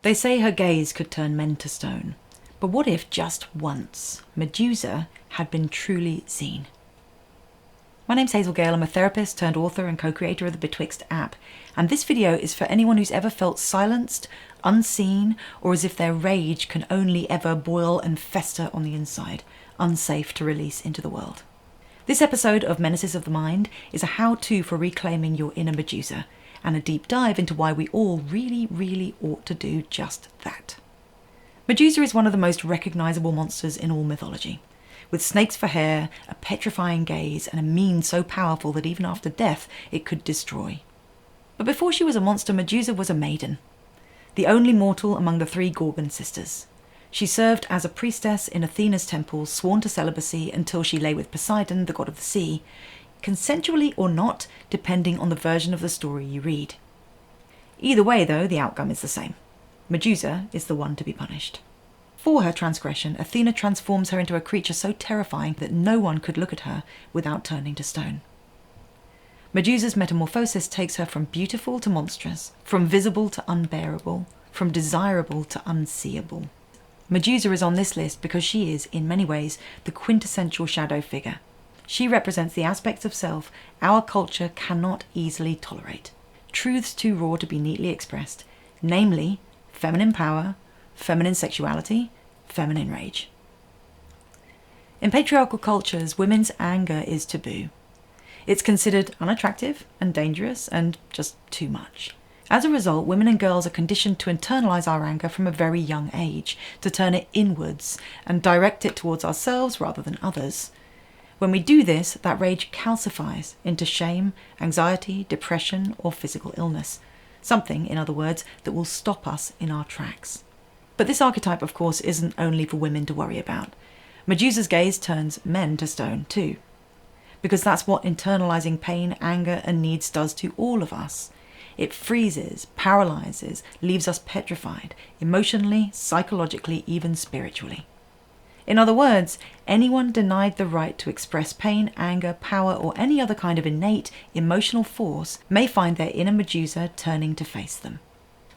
They say her gaze could turn men to stone. But what if just once Medusa had been truly seen? My name's Hazel Gale. I'm a therapist turned author and co-creator of the Betwixt app. And this video is for anyone who's ever felt silenced, unseen, or as if their rage can only ever boil and fester on the inside, unsafe to release into the world. This episode of Menaces of the Mind is a how-to for reclaiming your inner Medusa, and a deep dive into why we all really ought to do just that. Medusa is one of the most recognisable monsters in all mythology. With snakes for hair, a petrifying gaze, and a mien so powerful that even after death it could destroy. But before she was a monster, Medusa was a maiden, the only mortal among the three Gorgon sisters. She served as a priestess in Athena's temple, sworn to celibacy until she lay with Poseidon, the god of the sea, consensually or not, depending on the version of the story you read. Either way, though, the outcome is the same. Medusa is the one to be punished. For her transgression, Athena transforms her into a creature so terrifying that no one could look at her without turning to stone. Medusa's metamorphosis takes her from beautiful to monstrous, from visible to unbearable, from desirable to unseeable. Medusa is on this list because she is, in many ways, the quintessential shadow figure. She represents the aspects of self our culture cannot easily tolerate. Truths too raw to be neatly expressed, namely feminine power, feminine sexuality, feminine rage. In patriarchal cultures, women's anger is taboo. It's considered unattractive and dangerous and just too much. As a result, women and girls are conditioned to internalise our anger from a very young age, to turn it inwards and direct it towards ourselves rather than others. When we do this, that rage calcifies into shame, anxiety, depression, or physical illness. Something, in other words, that will stop us in our tracks. But this archetype, of course, isn't only for women to worry about. Medusa's gaze turns men to stone too. Because that's what internalising pain, anger, and needs does to all of us. It freezes, paralyses, leaves us petrified, emotionally, psychologically, even spiritually. In other words, anyone denied the right to express pain, anger, power, or any other kind of innate emotional force may find their inner Medusa turning to face them.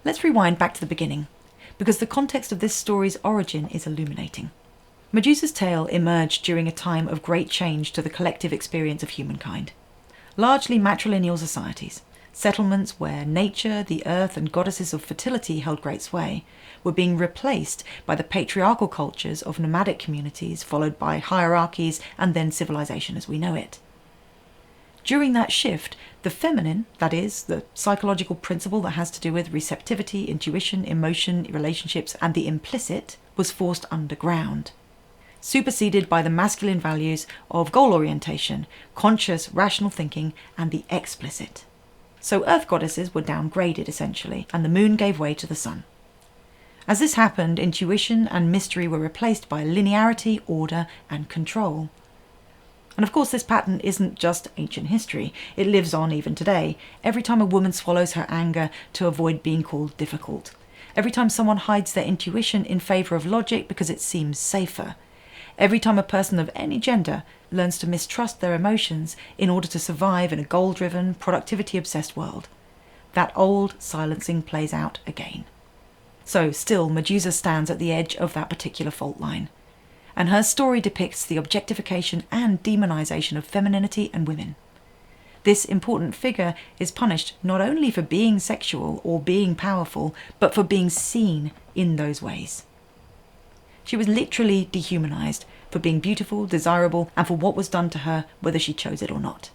Let's rewind back to the beginning, because the context of this story's origin is illuminating. Medusa's tale emerged during a time of great change to the collective experience of humankind. Largely matrilineal societies, settlements where nature, the earth, and goddesses of fertility held great sway, were being replaced by the patriarchal cultures of nomadic communities, followed by hierarchies and then civilization as we know it. During that shift, the feminine, that is, the psychological principle that has to do with receptivity, intuition, emotion, relationships, and the implicit, was forced underground, superseded by the masculine values of goal orientation, conscious, rational thinking, and the explicit. So earth goddesses were downgraded, essentially, and the moon gave way to the sun. As this happened, intuition and mystery were replaced by linearity, order, and control. And of course, this pattern isn't just ancient history. It lives on even today, every time a woman swallows her anger to avoid being called difficult. Every time someone hides their intuition in favour of logic because it seems safer. Every time a person of any gender learns to mistrust their emotions in order to survive in a goal-driven, productivity-obsessed world. That old silencing plays out again. So still, Medusa stands at the edge of that particular fault line. And her story depicts the objectification and demonization of femininity and women. This important figure is punished not only for being sexual or being powerful, but for being seen in those ways. She was literally dehumanized for being beautiful, desirable, and for what was done to her, whether she chose it or not.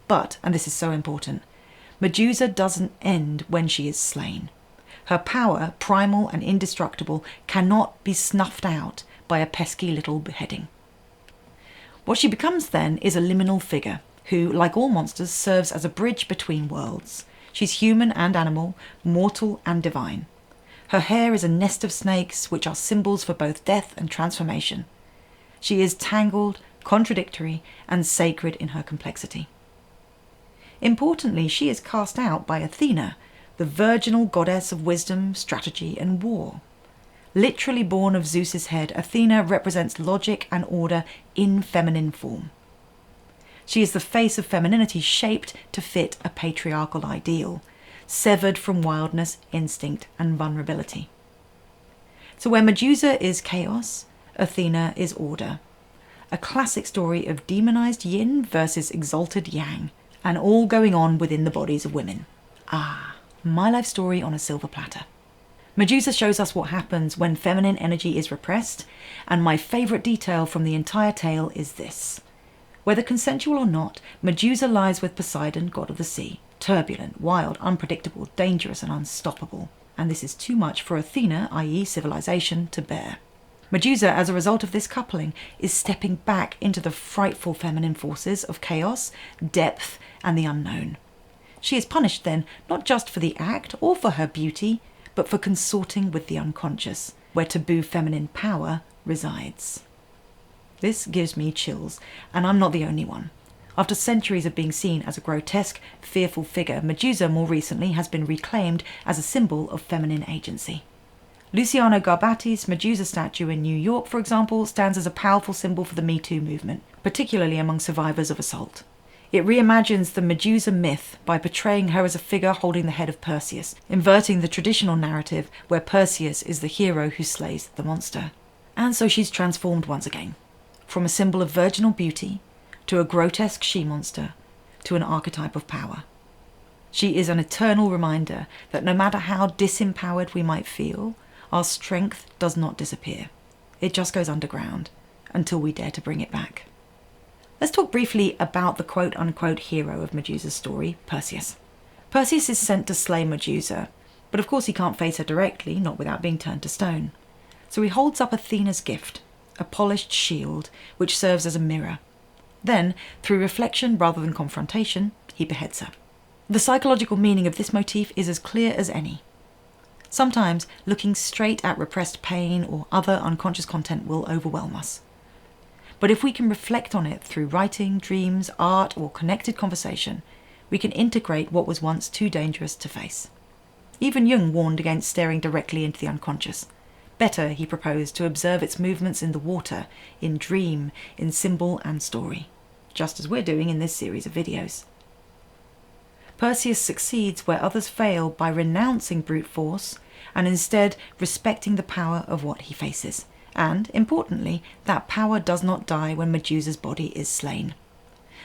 But, and this is so important, Medusa doesn't end when she is slain. Her power, primal and indestructible, cannot be snuffed out by a pesky little beheading. What she becomes then is a liminal figure who, like all monsters, serves as a bridge between worlds. She's human and animal, mortal and divine. Her hair is a nest of snakes, which are symbols for both death and transformation. She is tangled, contradictory, and sacred in her complexity. Importantly, she is cast out by Athena, the virginal goddess of wisdom, strategy, and war. Literally born of Zeus's head, Athena represents logic and order in feminine form. She is the face of femininity shaped to fit a patriarchal ideal, severed from wildness, instinct, and vulnerability. So where Medusa is chaos, Athena is order. A classic story of demonized yin versus exalted yang, and all going on within the bodies of women. Ah, my life story on a silver platter. Medusa shows us what happens when feminine energy is repressed, and my favourite detail from the entire tale is this. Whether consensual or not, Medusa lies with Poseidon, god of the sea. Turbulent, wild, unpredictable, dangerous and unstoppable. And this is too much for Athena, i.e. civilization, to bear. Medusa, as a result of this coupling, is stepping back into the frightful feminine forces of chaos, depth and the unknown. She is punished then, not just for the act or for her beauty, but for consorting with the unconscious, where taboo feminine power resides. This gives me chills, and I'm not the only one. After centuries of being seen as a grotesque, fearful figure, Medusa more recently has been reclaimed as a symbol of feminine agency. Luciano Garbati's Medusa statue in New York, for example, stands as a powerful symbol for the Me Too movement, particularly among survivors of assault. It reimagines the Medusa myth by portraying her as a figure holding the head of Perseus, inverting the traditional narrative where Perseus is the hero who slays the monster. And so she's transformed once again, from a symbol of virginal beauty to a grotesque she-monster to an archetype of power. She is an eternal reminder that no matter how disempowered we might feel, our strength does not disappear. It just goes underground until we dare to bring it back. Let's talk briefly about the quote-unquote hero of Medusa's story, Perseus. Perseus is sent to slay Medusa, but of course he can't face her directly, not without being turned to stone. So he holds up Athena's gift, a polished shield, which serves as a mirror. Then, through reflection rather than confrontation, he beheads her. The psychological meaning of this motif is as clear as any. Sometimes, looking straight at repressed pain or other unconscious content will overwhelm us. But if we can reflect on it through writing, dreams, art, or connected conversation, we can integrate what was once too dangerous to face. Even Jung warned against staring directly into the unconscious. Better, he proposed, to observe its movements in the water, in dream, in symbol and story, just as we're doing in this series of videos. Perseus succeeds where others fail by renouncing brute force and instead respecting the power of what he faces. And, importantly, that power does not die when Medusa's body is slain.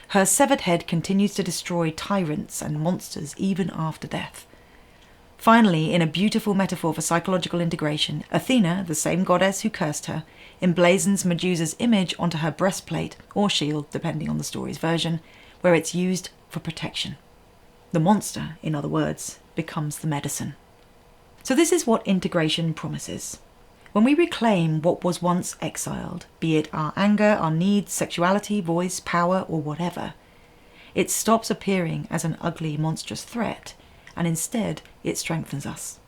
Her severed head continues to destroy tyrants and monsters even after death. Finally, in a beautiful metaphor for psychological integration, Athena, the same goddess who cursed her, emblazons Medusa's image onto her breastplate or shield, depending on the story's version, where it's used for protection. The monster, in other words, becomes the medicine. So this is what integration promises. When we reclaim what was once exiled, be it our anger, our needs, sexuality, voice, power, or whatever, it stops appearing as an ugly, monstrous threat, and instead it strengthens us.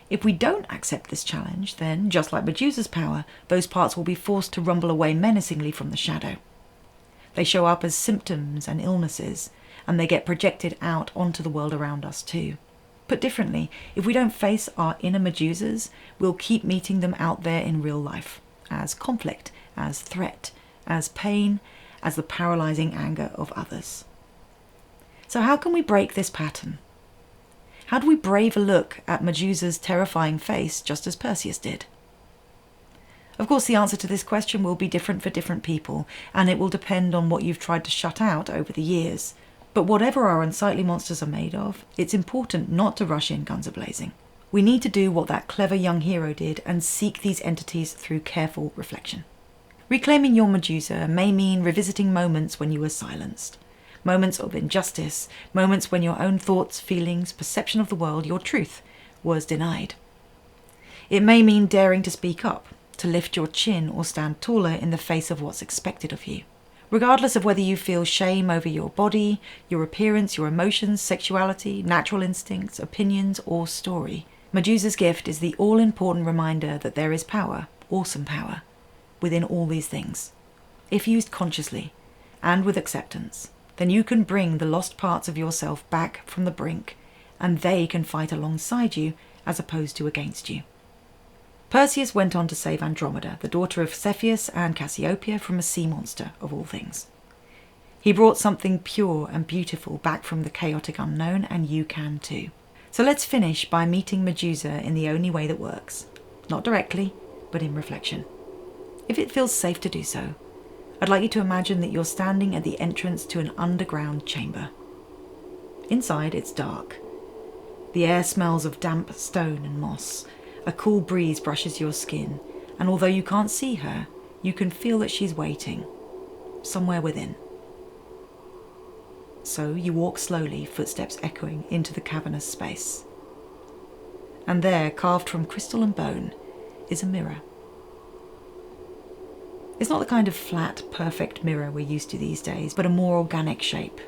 If we don't accept this challenge, then, just like Medusa's power, those parts will be forced to rumble away menacingly from the shadow. They show up as symptoms and illnesses, and they get projected out onto the world around us too. Put differently, if we don't face our inner Medusas, we'll keep meeting them out there in real life, as conflict, as threat, as pain, as the paralyzing anger of others. So how can we break this pattern? How do we brave a look at Medusa's terrifying face just as Perseus did? Of course, the answer to this question will be different for different people, and it will depend on what you've tried to shut out over the years. But whatever our unsightly monsters are made of, it's important not to rush in guns a-blazing. We need to do what that clever young hero did and seek these entities through careful reflection. Reclaiming your Medusa may mean revisiting moments when you were silenced. Moments of injustice, moments when your own thoughts, feelings, perception of the world, your truth, was denied. It may mean daring to speak up, to lift your chin or stand taller in the face of what's expected of you. Regardless of whether you feel shame over your body, your appearance, your emotions, sexuality, natural instincts, opinions, or story, Medusa's gift is the all-important reminder that there is power, awesome power, within all these things. If used consciously and with acceptance, then you can bring the lost parts of yourself back from the brink, and they can fight alongside you as opposed to against you. Perseus went on to save Andromeda, the daughter of Cepheus and Cassiopeia, from a sea monster, of all things. He brought something pure and beautiful back from the chaotic unknown, and you can too. So let's finish by meeting Medusa in the only way that works, Not directly, but in reflection. If it feels safe to do so, I'd like you to imagine that you're standing at the entrance to an underground chamber. Inside, it's dark. The air smells of damp stone and moss. A cool breeze brushes your skin, and although you can't see her, you can feel that she's waiting, somewhere within. So you walk slowly, footsteps echoing, into the cavernous space. And there, carved from crystal and bone, is a mirror. It's not the kind of flat, perfect mirror we're used to these days, but a more organic shape,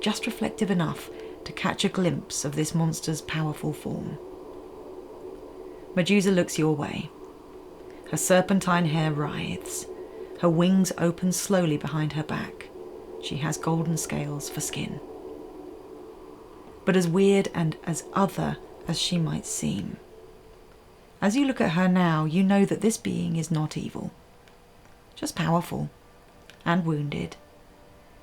just reflective enough to catch a glimpse of this monster's powerful form. Medusa looks your way. Her serpentine hair writhes. Her wings open slowly behind her back. She has golden scales for skin. But as weird and as other as she might seem, as you look at her now, you know that this being is not evil, just powerful and wounded,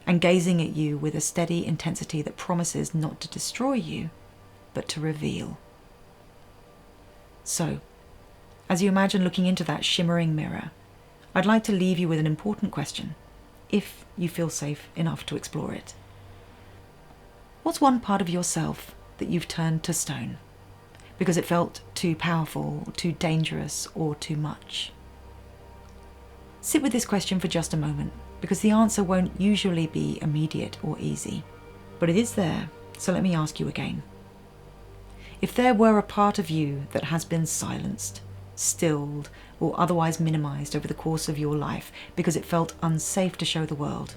and gazing at you with a steady intensity that promises not to destroy you, but to reveal. So, as you imagine looking into that shimmering mirror, I'd like to leave you with an important question, if you feel safe enough to explore it. What's one part of yourself that you've turned to stone because it felt too powerful, too dangerous, or too much? Sit with this question for just a moment, because the answer won't usually be immediate or easy. But it is there, so let me ask you again. If there were a part of you that has been silenced, stilled, or otherwise minimized over the course of your life because it felt unsafe to show the world,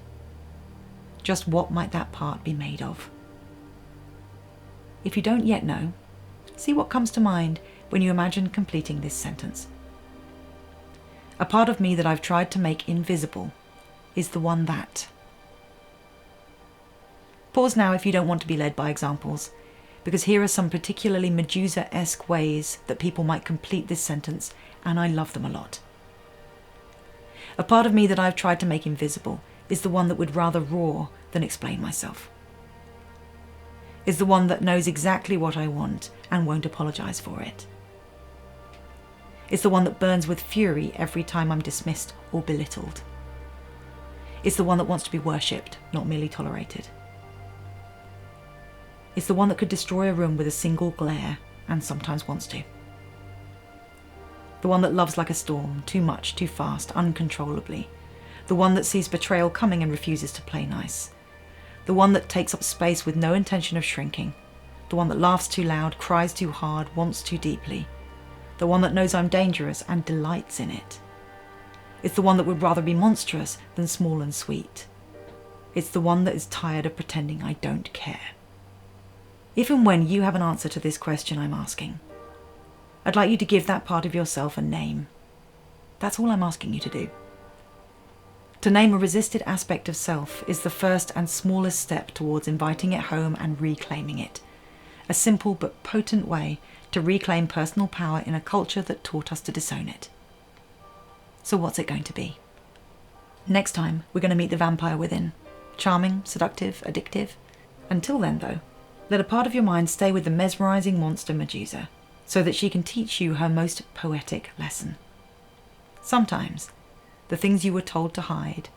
just what might that part be made of? If you don't yet know, see what comes to mind when you imagine completing this sentence. A part of me that I've tried to make invisible is the one that. Pause now if you don't want to be led by examples, because here are some particularly Medusa-esque ways that people might complete this sentence, and I love them a lot. A part of me that I've tried to make invisible is the one that would rather roar than explain myself. Is the one that knows exactly what I want and won't apologize for it. It's the one that burns with fury every time I'm dismissed or belittled. It's the one that wants to be worshipped, not merely tolerated. It's the one that could destroy a room with a single glare, and sometimes wants to. The one that loves like a storm, too much, too fast, uncontrollably. The one that sees betrayal coming and refuses to play nice. The one that takes up space with no intention of shrinking. The one that laughs too loud, cries too hard, wants too deeply. The one that knows I'm dangerous and delights in it. It's the one that would rather be monstrous than small and sweet. It's the one that is tired of pretending I don't care. If and when you have an answer to this question I'm asking, I'd like you to give that part of yourself a name. That's all I'm asking you to do. To name a resisted aspect of self is the first and smallest step towards inviting it home and reclaiming it. A simple but potent way to reclaim personal power in a culture that taught us to disown it. So what's it going to be? Next time, we're going to meet the vampire within. Charming, seductive, addictive. Until then, though, let a part of your mind stay with the mesmerizing monster Medusa, so that she can teach you her most poetic lesson. Sometimes, the things you were told to hide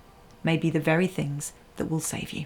may be the very things that will save you.